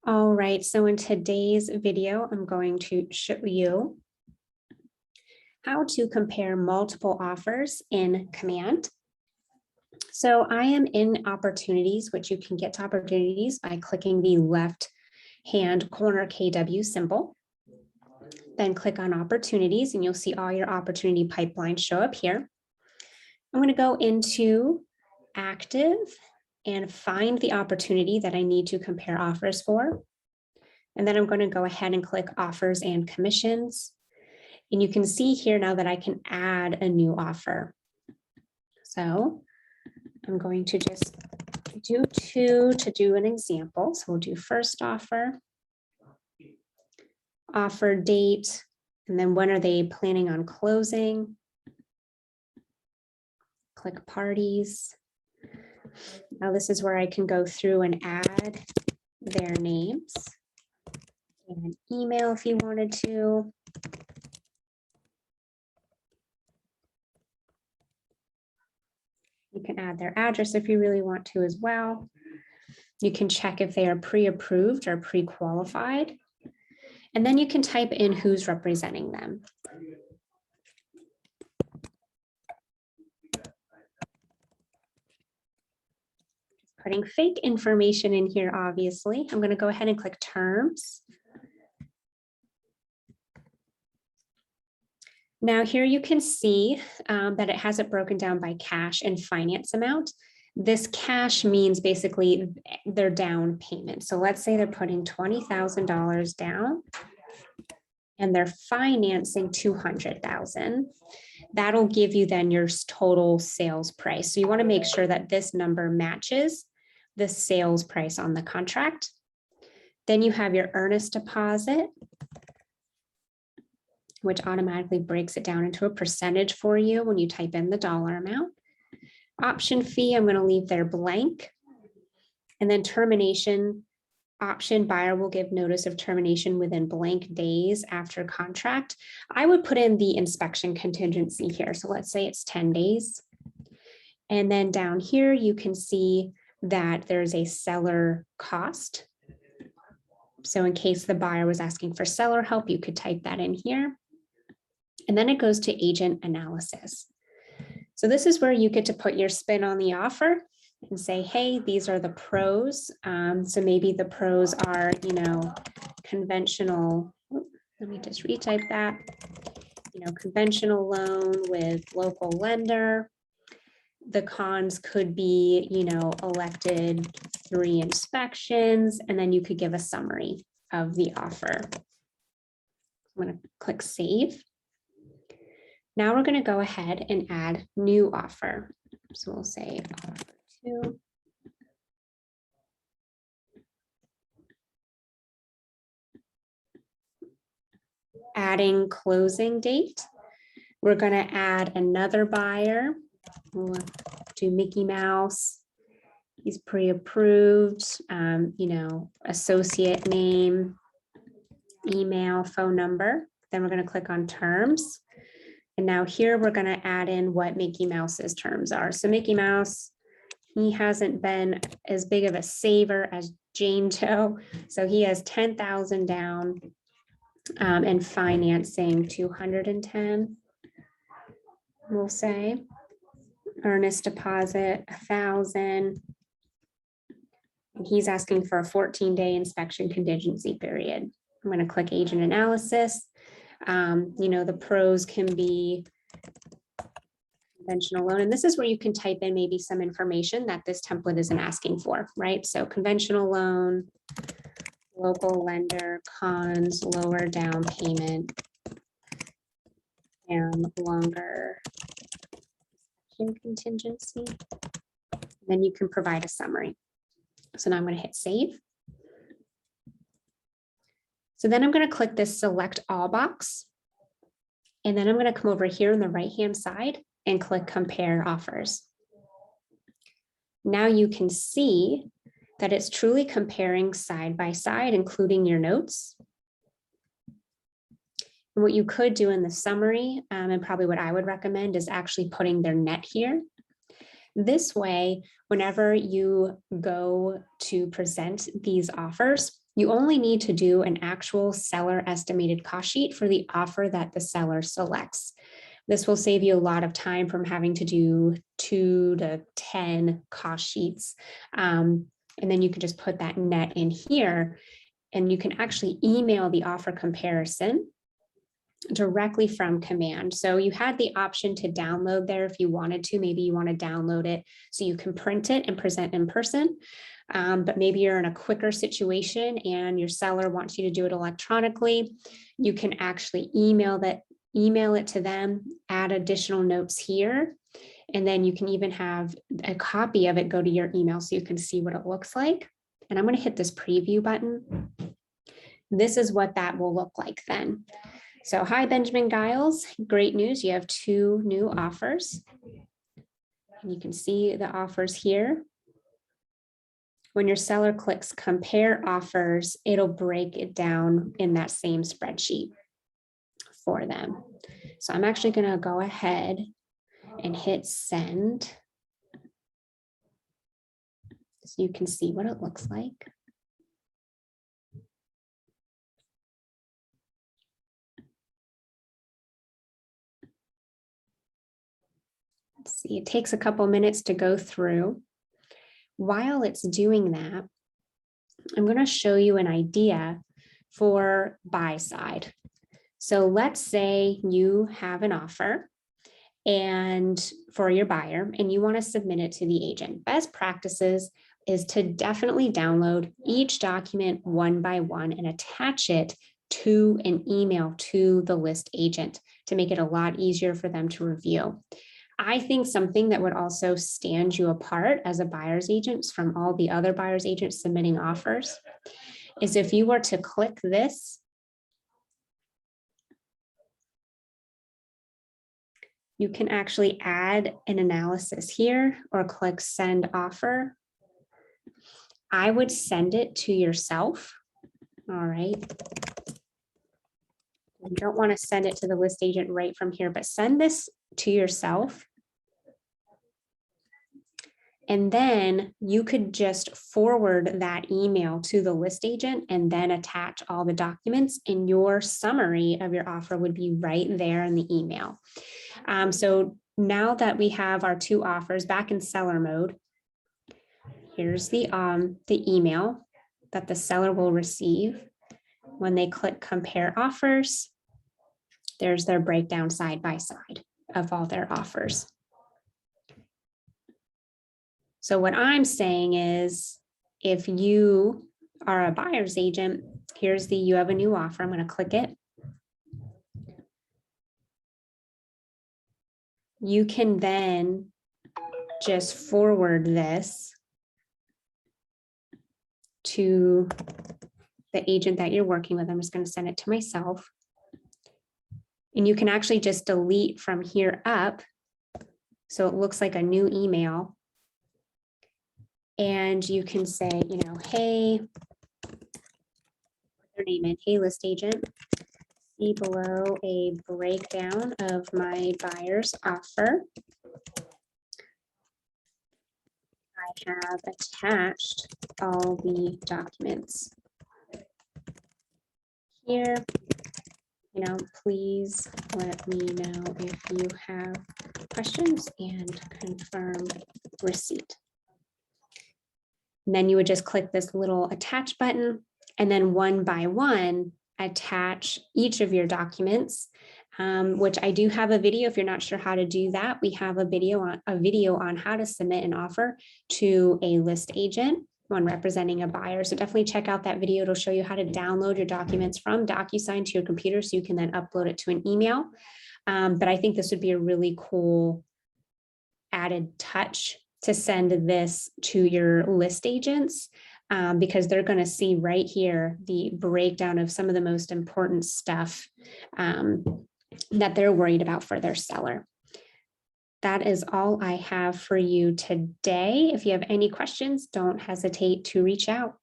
All right, so in today's video, I'm going to show you how to compare multiple offers in Command. So I am in Opportunities, which you can get to Opportunities by clicking the left-hand corner KW symbol. Then click on Opportunities and you'll see all your opportunity pipelines show up here. I'm going to go into Active and find the opportunity that I need to compare offers for. And then I'm going to go ahead and click Offers and Commissions. And you can see here now that I can add a new offer. So I'm going to just do two to do an example. So we'll do first offer, offer date, and then when are they planning on closing? Click parties. Now this is where I can go through and add their names and an email if you wanted to. You can add their address if you really want to as well. You can check if they are pre-approved or pre-qualified. And then you can type in who's representing them. Putting fake information in here, obviously. I'm going to go ahead and click Terms. Now here you can see that it has it broken down by cash and finance amount. This cash means basically their down payment. So let's say they're putting $20,000 down and they're financing $200,000. That'll give you then your total sales price. So you want to make sure that this number matches the sales price on the contract. Then you have your earnest deposit, which automatically breaks it down into a percentage for you when you type in the dollar amount. Option fee, I'm going to leave there blank. And then termination option, buyer will give notice of termination within blank days after contract. I would put in the inspection contingency here. So let's say it's 10 days. And then down here, you can see that there's a seller cost. So in case the buyer was asking for seller help, you could type that in here. And then it goes to agent analysis. So this is where you get to put your spin on the offer and say, hey, these are the pros. So maybe the pros are, conventional. Let me just retype that. Conventional loan with local lender. The cons could be, elected 3 inspections, and then you could give a summary of the offer. I'm going to click Save. Now we're going to go ahead and add new offer. So we'll say offer 2. Adding closing date. We're going to add another buyer. We'll do Mickey Mouse. He's pre-approved, associate name, email, phone number. Then we're going to click on terms. And now here we're going to add in what Mickey Mouse's terms are. So Mickey Mouse, he hasn't been as big of a saver as Jane Doe. So he has 10,000 down and financing 210, we'll say. Earnest deposit 1,000. And he's asking for a 14-day inspection contingency period. I'm going to click agent analysis. The pros can be conventional loan. And this is where you can type in maybe some information that this template isn't asking for, right? So conventional loan, local lender, cons, lower down payment, and longer contingency. Then you can provide a summary. So now I'm going to hit save. So then I'm going to click this select all box. And then I'm going to come over here on the right-hand side and click compare offers. Now you can see that it's truly comparing side by side, including your notes. And what you could do in the summary, and probably what I would recommend, is actually putting their net here. This way, whenever you go to present these offers, You only need to do an actual seller estimated cost sheet for the offer that the seller selects. This will save you a lot of time from having to do 2 to 10 cost sheets. And then you can just put that net in here, and you can actually email the offer comparison directly from Command. So you had the option to download there if you wanted to. Maybe you want to download it so you can print it and present in person. But maybe you're in a quicker situation and your seller wants you to do it electronically. You can actually email it to them, add additional notes here, and then you can even have a copy of it go to your email so you can see what it looks like. And I'm going to hit this preview button. This is what that will look like then. So hi, Benjamin Giles. Great news. You have 2 new offers. And you can see the offers here. When your seller clicks compare offers, it'll break it down in that same spreadsheet for them. So I'm actually going to go ahead and hit send so you can see what it looks like. Let's see, it takes a couple minutes to go through. While it's doing that, I'm going to show you an idea for buy side. So let's say you have an offer and for your buyer and you want to submit it to the agent. Best practices is to definitely download each document one by one and attach it to an email to the list agent to make it a lot easier for them to review. I think something that would also stand you apart as a buyer's agent from all the other buyer's agents submitting offers is if you were to click this, you can actually add an analysis here or click send offer. I would send it to yourself. All right. You don't want to send it to the list agent right from here, but send this to yourself. And then you could just forward that email to the list agent and then attach all the documents, and your summary of your offer would be right there in the email. So now that we have our 2 offers back in seller mode, here's the email that the seller will receive. When they click compare offers, there's their breakdown side by side of all their offers. So what I'm saying is, if you are a buyer's agent, here's you have a new offer. I'm going to click it. You can then just forward this to the agent that you're working with. I'm just going to send it to myself. And you can actually just delete from here up, so it looks like a new email. And you can say, hey, put their name in, hey, list agent, see below a breakdown of my buyer's offer. I have attached all the documents here. Please let me know if you have questions and confirm receipt. And then you would just click this little attach button, and then one by one attach each of your documents, which I do have a video. If you're not sure how to do that, we have a video on how to submit an offer to a list agent when representing a buyer. So definitely check out that video. It'll show you how to download your documents from DocuSign to your computer so you can then upload it to an email. But I think this would be a really cool added touch to send this to your list agents, because they're going to see right here the breakdown of some of the most important stuff that they're worried about for their seller. That is all I have for you today. If you have any questions, don't hesitate to reach out.